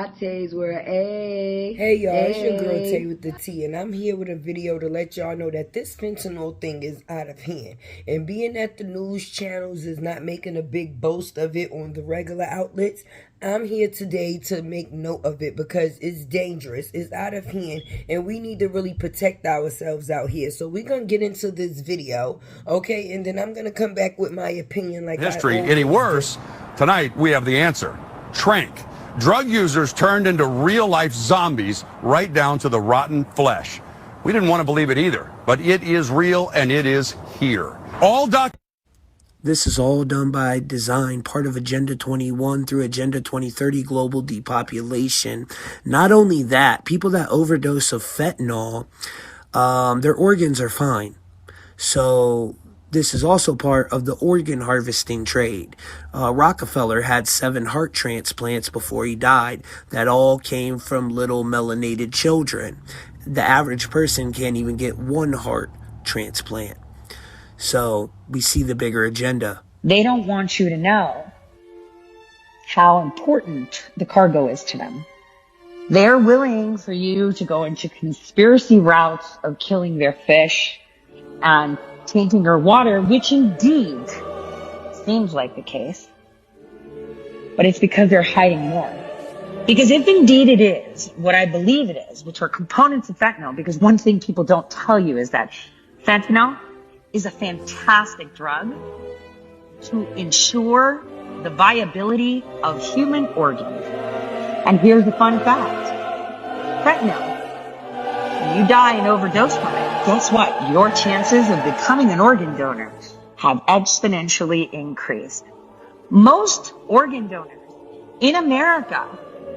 lattes were a. Hey y'all, it's your girl Tay with the T, and I'm here with a video to let y'all know that this fentanyl thing is out of hand. And being that the news channels is not making a big boast of it on the regular outlets, I'm here today to make note of it because it's dangerous, it's out of hand, and we need to really protect ourselves out here. So we're going to get into this video, okay? And then I'm going to come back with my opinion like history any worse. Tonight we have the answer. Trank. Drug users turned into real-life zombies right down to the rotten flesh. We didn't want to believe it either, but it is real and it is here. This is all done by design, part of Agenda 21 through Agenda 2030 global depopulation. Not only that, people that overdose of fentanyl, their organs are fine. So this is also part of the organ harvesting trade. Rockefeller had 7 heart transplants before he died that all came from little melanated children. The average person can't even get 1 heart transplant. So we see the bigger agenda. They don't want you to know how important the cargo is to them. They're willing for you to go into conspiracy routes of killing their fish and tainting your water, which indeed seems like the case. But it's because they're hiding more. Because if indeed it is what I believe it is, which are components of fentanyl, because one thing people don't tell you is that fentanyl is a fantastic drug to ensure the viability of human organs. And here's the fun fact. Fentanyl, when you die and overdose from it, guess what? Your chances of becoming an organ donor have exponentially increased. Most organ donors in America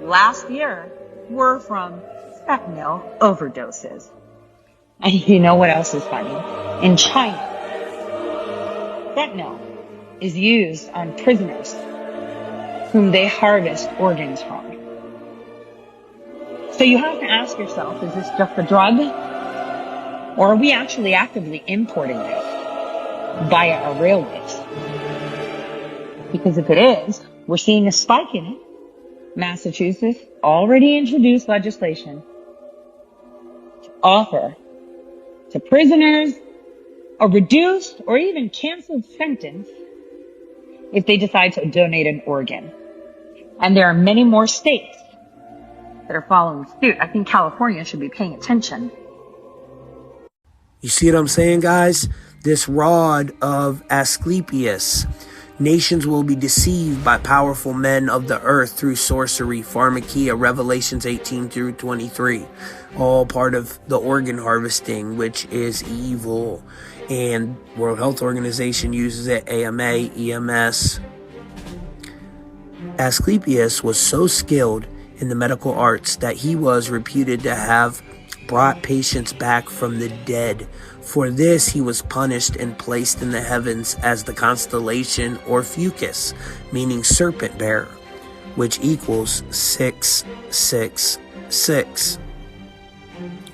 last year were from fentanyl overdoses. And you know what else is funny? In China, fentanyl is used on prisoners whom they harvest organs from. So you have to ask yourself, is this just a drug? Or are we actually actively importing this via our railways? Because if it is, we're seeing a spike in it. Massachusetts already introduced legislation to offer to prisoners a reduced or even canceled sentence if they decide to donate an organ. And there are many more states that are following suit. I think California should be paying attention. You see what I'm saying, guys? This rod of Asclepius. Nations will be deceived by powerful men of the earth through sorcery, pharmakia, Revelations 18 through 23. All part of the organ harvesting, which is evil. And World Health Organization uses it, AMA, EMS. Asclepius was so skilled in the medical arts that he was reputed to have brought patients back from the dead. For this, he was punished and placed in the heavens as the constellation Ophiuchus, meaning serpent bearer, which equals 666.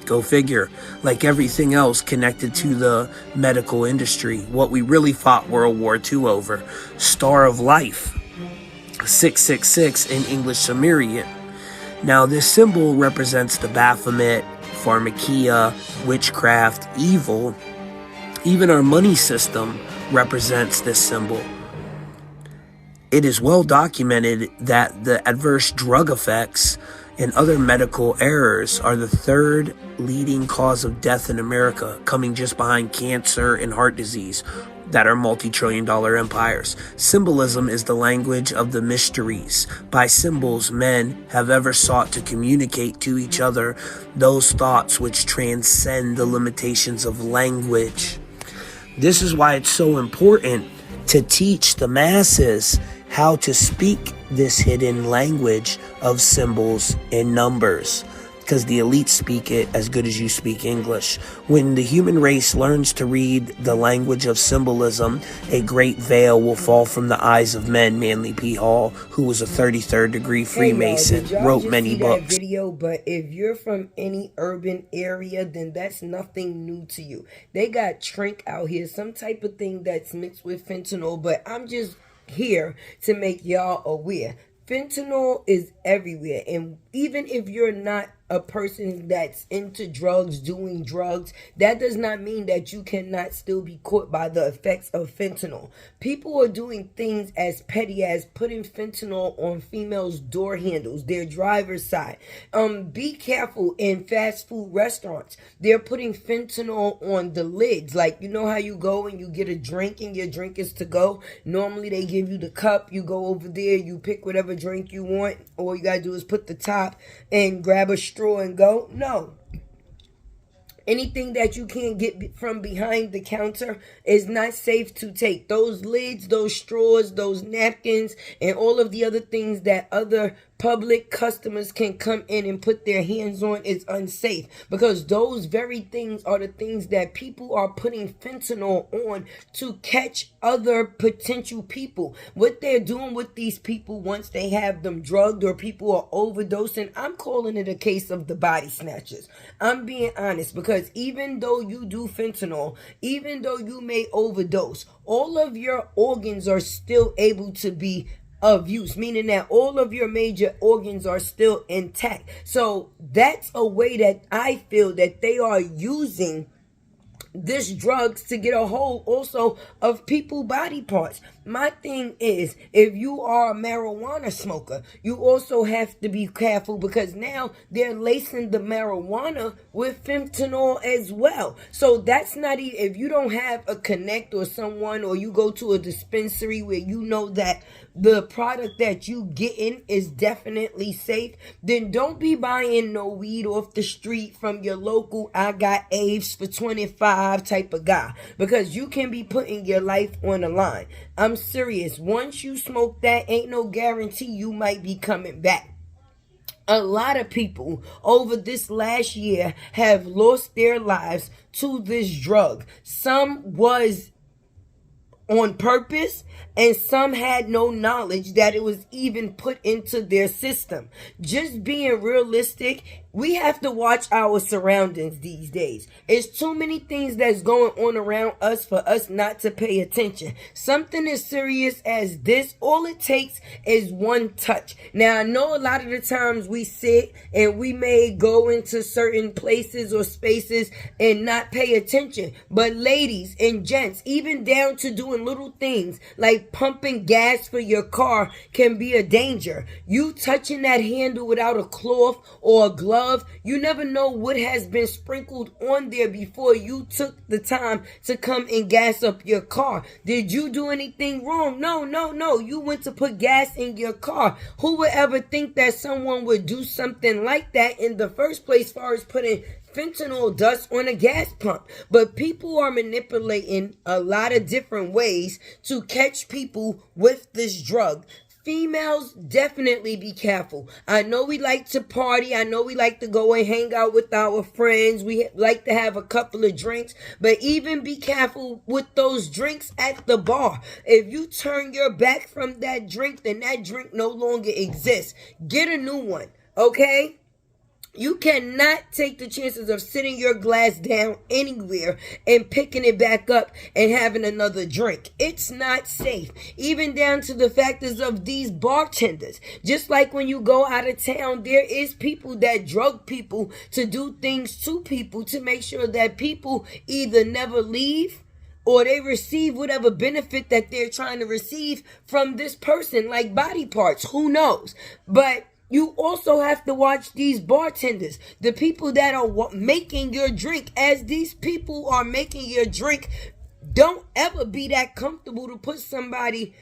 Go figure. Like everything else connected to the medical industry, what we really fought World War II over, Star of Life, 666 in English Sumerian. Now, this symbol represents the Baphomet, pharmakia, witchcraft, evil. Even our money system represents this symbol. It is well documented that the adverse drug effects and other medical errors are the 3rd leading cause of death in America, coming just behind cancer and heart disease that are multi-trillion-dollar empires. Symbolism is the language of the mysteries. By symbols, men have ever sought to communicate to each other those thoughts which transcend the limitations of language. This is why it's so important to teach the masses how to speak this hidden language of symbols and numbers, because the elites speak it as good as you speak English. When the human race learns to read the language of symbolism, a great veil will fall from the eyes of men. Manly P. Hall, who was a 33rd degree Freemason, wrote many books. Video, but if you're from any urban area, then that's nothing new to you. They got Trank out here, some type of thing that's mixed with fentanyl, but I'm just here to make y'all aware. fentanyl is everywhere. And even if you're not a person that's into drugs, doing drugs, that does not mean that you cannot still be caught by the effects of fentanyl. People are doing things as petty as putting fentanyl on females' door handles, their driver's side. Be careful in fast food restaurants. They're putting fentanyl on the lids. Like, you know how you go and you get a drink and your drink is to go? Normally they give you the cup. You go over there, you pick whatever drink you want. All you gotta do is put the top and grab a straw and go. No. Anything that you can't get from behind the counter is not safe to take. Those lids, those straws, those napkins, and all of the other things that other public customers can come in and put their hands on is unsafe, because those very things are the things that people are putting fentanyl on to catch other potential people. What they're doing with these people once they have them drugged or people are overdosing, I'm calling it a case of the body snatchers. I'm being honest, because even though you do fentanyl, even though you may overdose, all of your organs are still able to be of use, meaning that all of your major organs are still intact. So that's a way that I feel that they are using this drugs to get a hold also of people body parts. My thing is, if you are a marijuana smoker, you also have to be careful, because now they're lacing the marijuana with fentanyl as well. So that's not even, if you don't have a connect or someone, or you go to a dispensary where you know that the product that you getting is definitely safe, then don't be buying no weed off the street from your local I got Aves for 25 type of guy, because you can be putting your life on the line. I'm serious. Once you smoke that, ain't no guarantee you might be coming back. A lot of people over this last year have lost their lives to this drug. Some was on purpose, and some had no knowledge that it was even put into their system. Just being realistic, we have to watch our surroundings these days. It's too many things that's going on around us for us not to pay attention. Something as serious as this, all it takes is one touch. Now, I know a lot of the times we sit and we may go into certain places or spaces and not pay attention. But ladies and gents, even down to doing little things like pumping gas for your car can be a danger. You touching that handle without a cloth or a glove, you never know what has been sprinkled on there before you took the time to come and gas up your car. Did you do anything wrong? No. You went to put gas in your car. Who would ever think that someone would do something like that in the first place, as far as putting fentanyl dust on a gas pump? But people are manipulating a lot of different ways to catch people with this drug. Females, definitely be careful. I know we like to party. I know we like to go and hang out with our friends. We like to have a couple of drinks. But even be careful with those drinks at the bar. If you turn your back from that drink, then that drink no longer exists. Get a new one, okay? You cannot take the chances of sitting your glass down anywhere and picking it back up and having another drink. It's not safe. Even down to the factors of these bartenders. Just like when you go out of town, there is people that drug people to do things to people to make sure that people either never leave or they receive whatever benefit that they're trying to receive from this person, like body parts. Who knows? But you also have to watch these bartenders, the people that are making your drink. As these people are making your drink, don't ever be that comfortable to put somebody,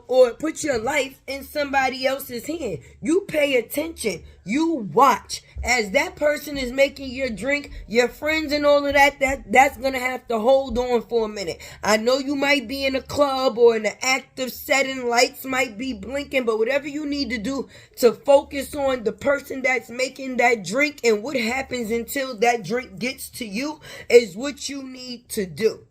or put your life in somebody else's hand. You pay attention. You watch. As that person is making your drink, your friends and all of that's going to have to hold on for a minute. I know you might be in a club or in an active setting, lights might be blinking, but whatever you need to do to focus on the person that's making that drink and what happens until that drink gets to you is what you need to do.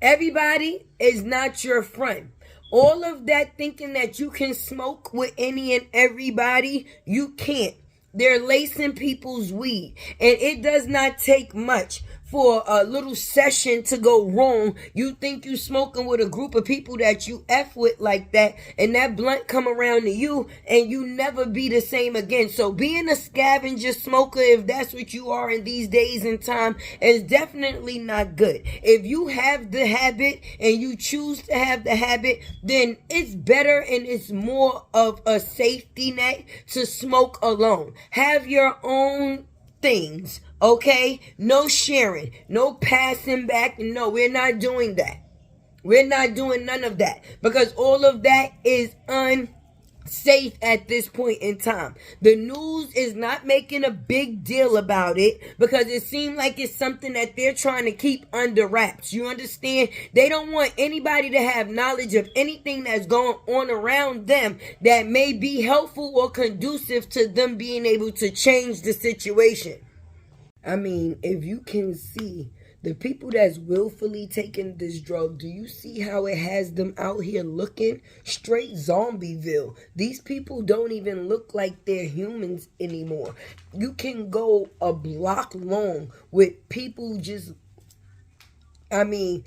Everybody is not your friend. All of that thinking that you can smoke with any and everybody, you can't. They're lacing people's weed. And it does not take much for a little session to go wrong, you think you smoking with a group of people that you F with like that, and that blunt come around to you and you never be the same again. So being a scavenger smoker, if that's what you are in these days and time, is definitely not good. If you have the habit and you choose to have the habit, then it's better and it's more of a safety net to smoke alone. Have your own things, okay? No sharing, no passing back. No, we're not doing that. We're not doing none of that, because all of that is unsafe at this point in time. The news is not making a big deal about it because it seems like it's something that they're trying to keep under wraps. You understand? They don't want anybody to have knowledge of anything that's going on around them that may be helpful or conducive to them being able to change the situation. I mean, if you can see the people that's willfully taking this drug, do you see how it has them out here looking straight Zombieville? These people don't even look like they're humans anymore. You can go a block long with people just, I mean,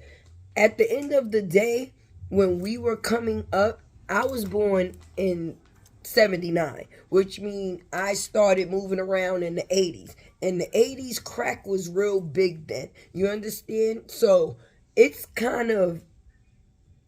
at the end of the day, when we were coming up, I was born in 79, which means I started moving around in the 80s. In the 80s, crack was real big then. You understand? So it's kind of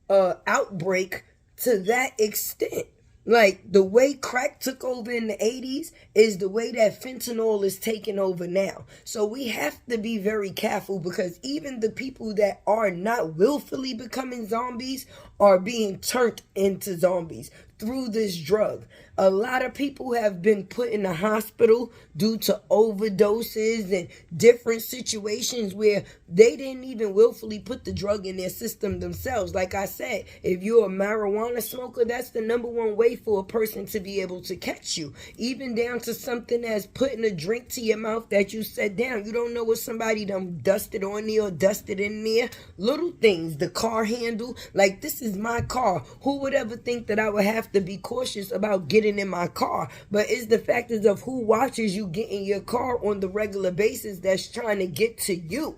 outbreak to that extent. Like, the way crack took over in the 80s is the way that fentanyl is taking over now. So we have to be very careful, because even the people that are not willfully becoming zombies are being turned into zombies through this drug. A lot of people have been put in the hospital due to overdoses and different situations where they didn't even willfully put the drug in their system themselves. Like I said, if you're a marijuana smoker, that's the number one way for a person to be able to catch you. Even down to something as putting a drink to your mouth that you set down. You don't know what somebody done dusted on there or dusted in there. Little things, the car handle. Like, this is my car. Who would ever think that I would have to be cautious about getting in my car? But it's the factors of who watches you get in your car on the regular basis that's trying to get to you.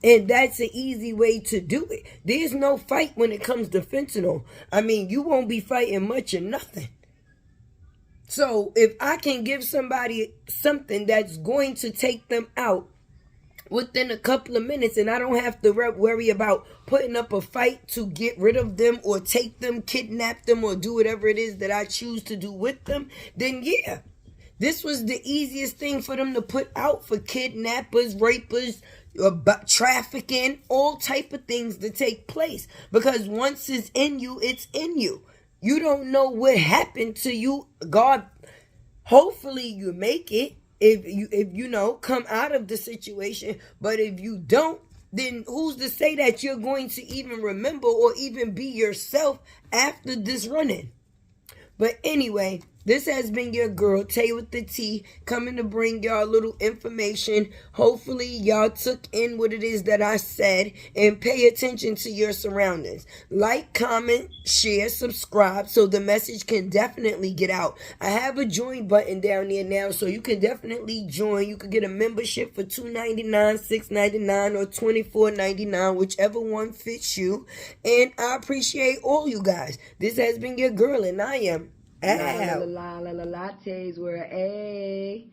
And that's an easy way to do it. There's no fight when it comes to fentanyl. I mean, you won't be fighting much or nothing. So if I can give somebody something that's going to take them out within a couple of minutes, and I don't have to worry about putting up a fight to get rid of them or take them, kidnap them, or do whatever it is that I choose to do with them, then yeah, this was the easiest thing for them to put out for kidnappers, rapers, trafficking, all type of things to take place. Because once it's in you, it's in you. You don't know what happened to you. God, hopefully you make it. If you know, come out of the situation. But if you don't, then who's to say that you're going to even remember or even be yourself after this running? But anyway, this has been your girl, Tay with the T, coming to bring y'all a little information. Hopefully, y'all took in what it is that I said and pay attention to your surroundings. Like, comment, share, subscribe so the message can definitely get out. I have a join button down there now, so you can definitely join. You can get a membership for $2.99, $6.99, or $24.99, whichever one fits you. And I appreciate all you guys. This has been your girl, and I am out. Lattes were A.